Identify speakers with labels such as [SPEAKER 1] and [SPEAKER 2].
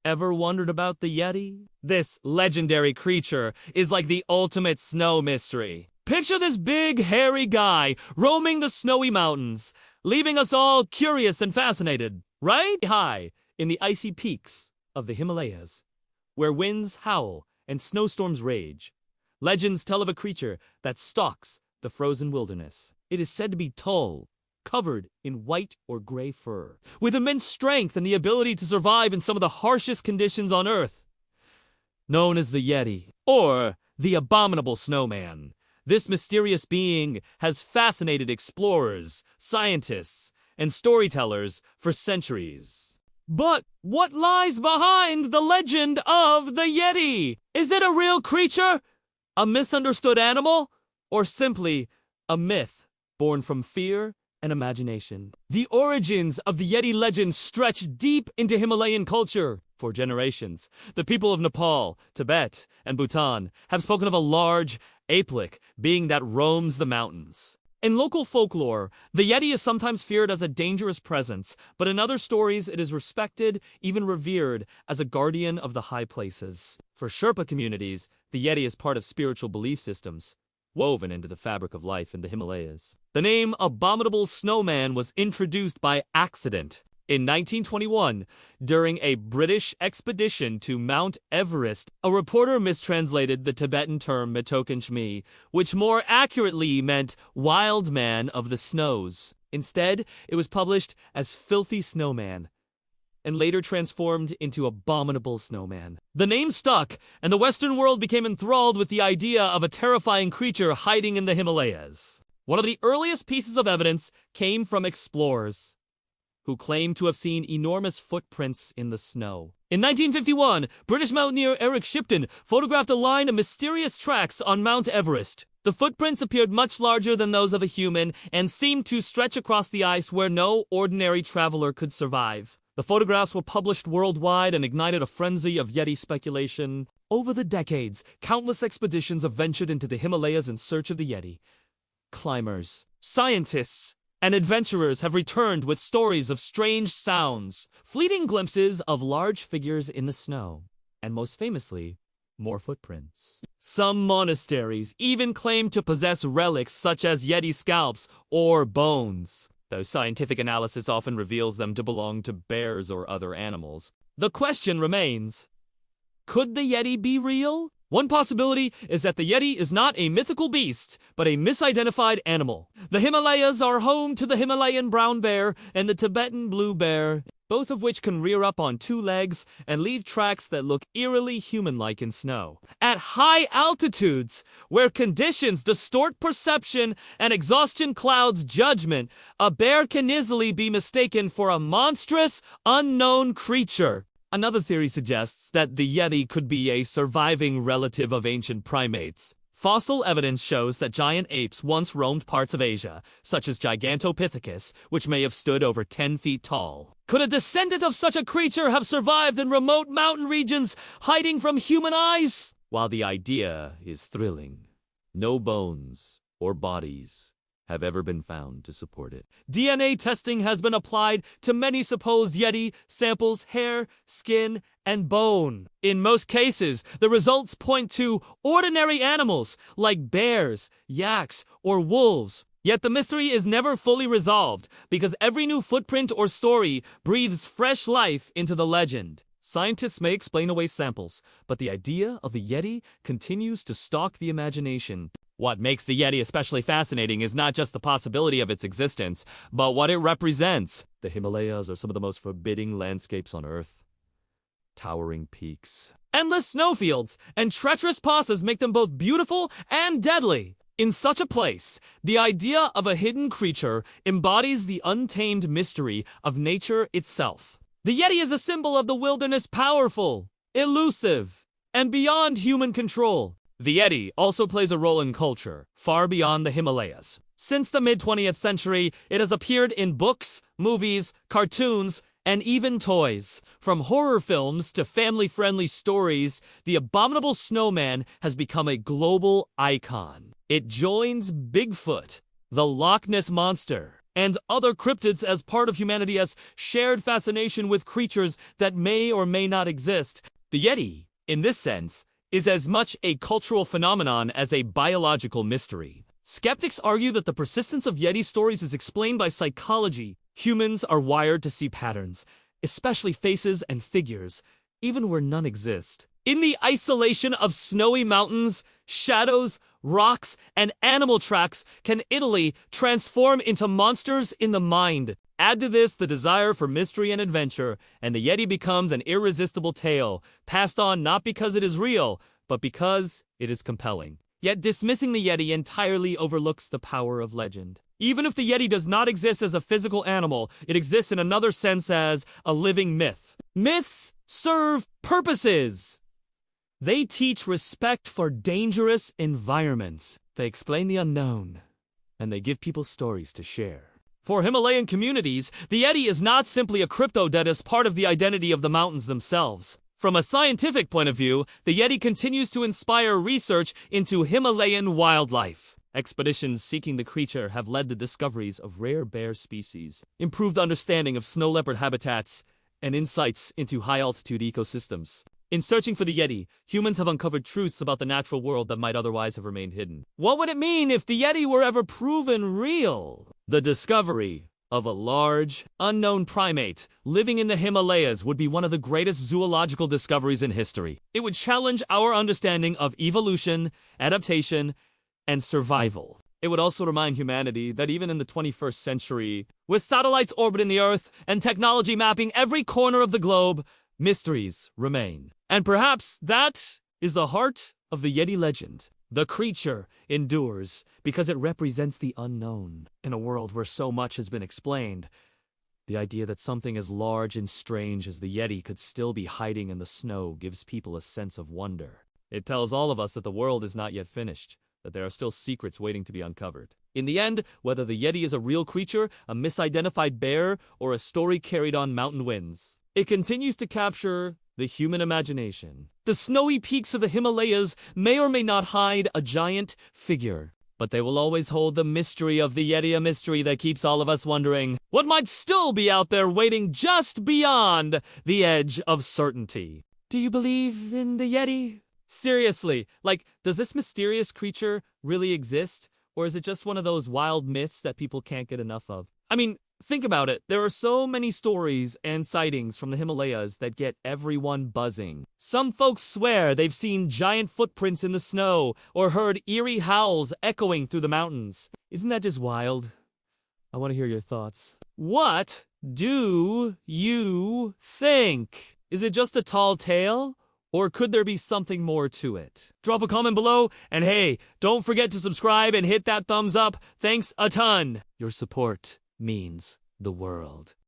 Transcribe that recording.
[SPEAKER 1] Ever wondered about the Yeti? This legendary creature is like the ultimate snow mystery. Picture this big, hairy guy roaming the snowy mountains, leaving us all curious and fascinated. Right high in the icy peaks of the Himalayas, where winds howl and snowstorms rage, legends tell of a creature that stalks the frozen wilderness. It is said to be tall, covered in white or gray fur, with immense strength and the ability to survive in some of the harshest conditions on Earth. Known as the Yeti, or the Abominable Snowman, this mysterious being has fascinated explorers, scientists, and storytellers for centuries. But what lies behind the legend of the Yeti? Is it a real creature? A misunderstood animal? Or simply a myth born from fear and imagination? The origins of the Yeti legend stretch deep into Himalayan culture. For generations, the people of Nepal, Tibet, and Bhutan have spoken of a large, ape-like being that roams the mountains. In local folklore, the Yeti is sometimes feared as a dangerous presence, but in other stories it is respected, even revered, as a guardian of the high places. For Sherpa communities, the Yeti is part of spiritual belief systems, woven into the fabric of life in the Himalayas. The name Abominable Snowman was introduced by accident. In 1921, during a British expedition to Mount Everest, a reporter mistranslated the Tibetan term Mitokanchmi, which more accurately meant wild man of the snows. Instead, it was published as Filthy Snowman, and later transformed into Abominable Snowman. The name stuck, and the Western world became enthralled with the idea of a terrifying creature hiding in the Himalayas. One of the earliest pieces of evidence came from explorers, who claimed to have seen enormous footprints in the snow. In 1951, British mountaineer Eric Shipton photographed a line of mysterious tracks on Mount Everest. The footprints appeared much larger than those of a human and seemed to stretch across the ice where no ordinary traveler could survive. The photographs were published worldwide and ignited a frenzy of Yeti speculation. Over the decades, countless expeditions have ventured into the Himalayas in search of the Yeti. Climbers, scientists, and adventurers have returned with stories of strange sounds, fleeting glimpses of large figures in the snow, and most famously, more footprints. Some monasteries even claim to possess relics such as Yeti scalps or bones, though scientific analysis often reveals them to belong to bears or other animals. The question remains, could the Yeti be real? One possibility is that the Yeti is not a mythical beast, but a misidentified animal. The Himalayas are home to the Himalayan brown bear and the Tibetan blue bear, both of which can rear up on two legs and leave tracks that look eerily human-like in snow. At high altitudes, where conditions distort perception and exhaustion clouds judgment, a bear can easily be mistaken for a monstrous, unknown creature. Another theory suggests that the Yeti could be a surviving relative of ancient primates. Fossil evidence shows that giant apes once roamed parts of Asia, such as Gigantopithecus, which may have stood over 10 feet tall. Could a descendant of such a creature have survived in remote mountain regions, hiding from human eyes? While the idea is thrilling, no bones or bodies have ever been found to support it. DNA testing has been applied to many supposed Yeti samples, hair, skin, and bone. In most cases, the results point to ordinary animals like bears, yaks, or wolves. Yet the mystery is never fully resolved because every new footprint or story breathes fresh life into the legend. Scientists may explain away samples, but the idea of the Yeti continues to stalk the imagination. What makes the Yeti especially fascinating is not just the possibility of its existence, but what it represents. The Himalayas are some of the most forbidding landscapes on Earth. Towering peaks, endless snowfields, and treacherous passes make them both beautiful and deadly. In such a place, the idea of a hidden creature embodies the untamed mystery of nature itself. The Yeti is a symbol of the wilderness, powerful, elusive, and beyond human control. The Yeti also plays a role in culture, far beyond the Himalayas. Since the mid-20th century, it has appeared in books, movies, cartoons, and even toys. From horror films to family-friendly stories, the Abominable Snowman has become a global icon. It joins Bigfoot, the Loch Ness Monster, and other cryptids as part of humanity's shared fascination with creatures that may or may not exist. The Yeti, in this sense, is as much a cultural phenomenon as a biological mystery. Skeptics argue that the persistence of Yeti stories is explained by psychology. Humans are wired to see patterns, especially faces and figures, even where none exist. In the isolation of snowy mountains, shadows, rocks, and animal tracks can Italy transform into monsters in the mind. Add to this the desire for mystery and adventure, and the Yeti becomes an irresistible tale, passed on not because it is real, but because it is compelling. Yet dismissing the Yeti entirely overlooks the power of legend. Even if the Yeti does not exist as a physical animal, it exists in another sense as a living myth. Myths serve purposes. They teach respect for dangerous environments. They explain the unknown, and they give people stories to share. For Himalayan communities, the Yeti is not simply a cryptid that is part of the identity of the mountains themselves. From a scientific point of view, the Yeti continues to inspire research into Himalayan wildlife. Expeditions seeking the creature have led to discoveries of rare bear species, improved understanding of snow leopard habitats, and insights into high-altitude ecosystems. In searching for the Yeti, humans have uncovered truths about the natural world that might otherwise have remained hidden. What would it mean if the Yeti were ever proven real? The discovery of a large, unknown primate living in the Himalayas would be one of the greatest zoological discoveries in history. It would challenge our understanding of evolution, adaptation, and survival. It would also remind humanity that even in the 21st century, with satellites orbiting the Earth and technology mapping every corner of the globe, mysteries remain. And perhaps that is the heart of the Yeti legend. The creature endures because it represents the unknown. In a world where so much has been explained, the idea that something as large and strange as the Yeti could still be hiding in the snow gives people a sense of wonder. It tells all of us that the world is not yet finished, that there are still secrets waiting to be uncovered. In the end, whether the Yeti is a real creature, a misidentified bear, or a story carried on mountain winds, it continues to capture the human imagination. The snowy peaks of the Himalayas may or may not hide a giant figure, but they will always hold the mystery of the Yeti, a mystery that keeps all of us wondering what might still be out there waiting just beyond the edge of certainty. Do you believe in the Yeti? Seriously, does this mysterious creature really exist? Or is it just one of those wild myths that people can't get enough of? I mean, think about it. There are so many stories and sightings from the Himalayas that get everyone buzzing. Some folks swear they've seen giant footprints in the snow or heard eerie howls echoing through the mountains. Isn't that just wild? I want to hear your thoughts. What do you think? Is it just a tall tale? Or could there be something more to it? Drop a comment below, and hey, don't forget to subscribe and hit that thumbs up. Thanks a ton. Your support means the world.